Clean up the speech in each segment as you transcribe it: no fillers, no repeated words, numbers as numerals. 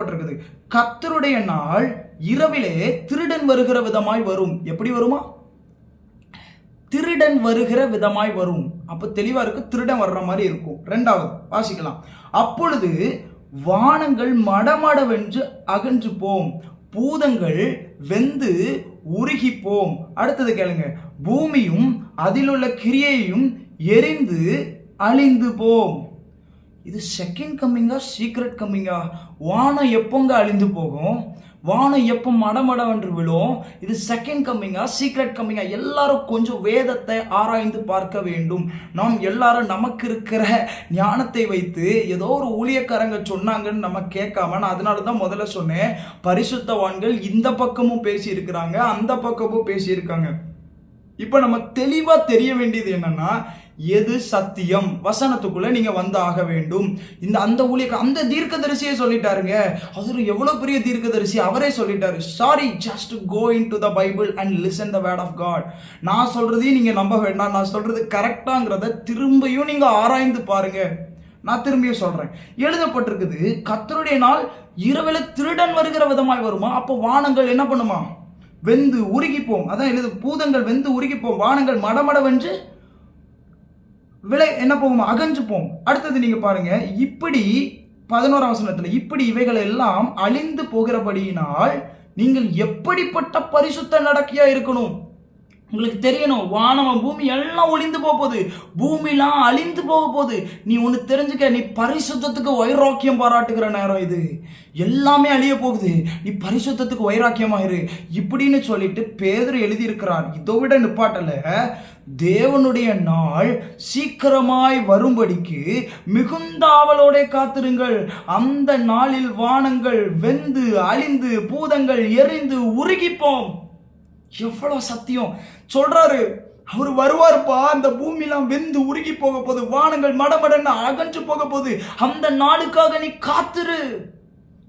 இருக்குது. கர்த்தருடைய நாள் இரவிலே திருடன் வருகிற விதமாய் வரும். எப்படி வருமா? திருடன் வருகிற விதமாய் வரும். அப்ப தெளிவா இருக்கு, திருடன் வர்ற மாதிரி இருக்கும். இரண்டாவது வாசிக்கலாம். அப்பொழுது வானங்கள் மடமடவென்று அகன்று போம், பூதங்கள் வெந்து உருகி போம். அடுத்தது கேளுங்க. பூமியும் அதிலுள்ள கிரியையும் எரிந்து அழிந்து போம். இது செகண்ட் கம்மிங்கா சீக்ரெட் கம்மிங்கா? வானம் எப்போங்க அழிந்து போகும்? வானம் எப்போ மடமடவென்று விழும்? இது செகண்ட் கம்மிங்கா சீக்ரெட் கம்மிங்கா? எல்லாரும் கொஞ்சம் வேதத்தை ஆராய்ந்து பார்க்க வேண்டும். நாம் எல்லாரும் நமக்கு இருக்கிற ஞானத்தை வைத்து ஏதோ ஒரு ஊழியக்காரங்க சொன்னாங்கன்னு நம்ம கேட்காம, நான் அதனால தான் முதல்ல சொன்னேன், பரிசுத்தவான்கள் இந்த பக்கமும் பேசி இருக்கிறாங்க, அந்த பக்கமும் பேசி இருக்காங்க. இப்ப நம்ம தெளிவா தெரிய வேண்டியது என்னன்னா, எது சத்தியம்? வசனத்துக்குள்ள நீங்க வந்து ஆக வேண்டும். அந்த ஊழியக்காரர் அந்த தீர்க்கதரிசியே சொல்லிட்டாருங்க. அது எவ்வளவு பெரிய தீர்க்கதரிசி, அவரே சொல்லிட்டாரு. Sorry, just go in to the Bible and listen the word of God. நான் சொல்றதையும் நீங்க நம்ப வேண்டாம், நான் சொல்றது கரெக்டாங்கிறத திரும்பியும் நீங்க ஆராய்ந்து பாருங்க. நான் திரும்பியும் சொல்றேன், எழுதப்பட்டிருக்குது, கர்த்தருடைய நாள் இரவில திருடன் வருகிற விதமாய் வருமா? அப்போ வானங்கள் என்ன பண்ணுமா? வெந்து உருகிப்போம். அதான் எழுது, பூதங்கள் வெந்து உருகிப்போம், வானங்கள் மடமடவென்று விலை என்ன போகுமா? அகன்று போம். அடுத்தது நீங்க பாருங்க, இப்படி 11ஆம் வசனத்துல, இப்படி இவைகள் எல்லாம் அழிந்து போகிறபடியினால் நீங்கள் எப்படிப்பட்ட பரிசுத்த நடக்கையா இருக்கணும்? உங்களுக்கு தெரியணும், வானம் பூமி எல்லாம் ஒளிந்து போக போகுது, பூமிலாம் அழிந்து போக போகுது. நீ ஒன்று தெரிஞ்சுக்க, நீ பரிசுத்தத்துக்கு வைராக்கியம் பாராட்டுகிற நேரம் இது. எல்லாமே அழிய போகுது, நீ பரிசுத்தத்துக்கு வைராக்கியமாயிரு இப்படின்னு சொல்லிட்டு பேதுரு எழுதியிருக்கிறார். இதை விட நிப்பாட்டல, தேவனுடைய நாள் சீக்கிரமாய் வரும்படிக்கு மிகுந்த ஆவலோட காத்திருங்கள். அந்த நாளில் வானங்கள் வெந்து அழிந்து பூதங்கள் எரிந்து உருகிப்போம். எவ்வளவு சத்தியம் சொல்றாரு. அவர் வருவாருப்பா, அந்த பூமியெல்லாம் வெந்து உருகி போக போகுது, வானங்கள் மடமடன்னு அகன்று போக போகுது. அந்த நாளுக்காக நீ காத்திரு.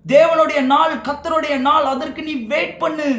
தேவனுடைய நாள், கர்த்தருடைய நாள், அதற்கு நீ வெயிட் பண்ணு.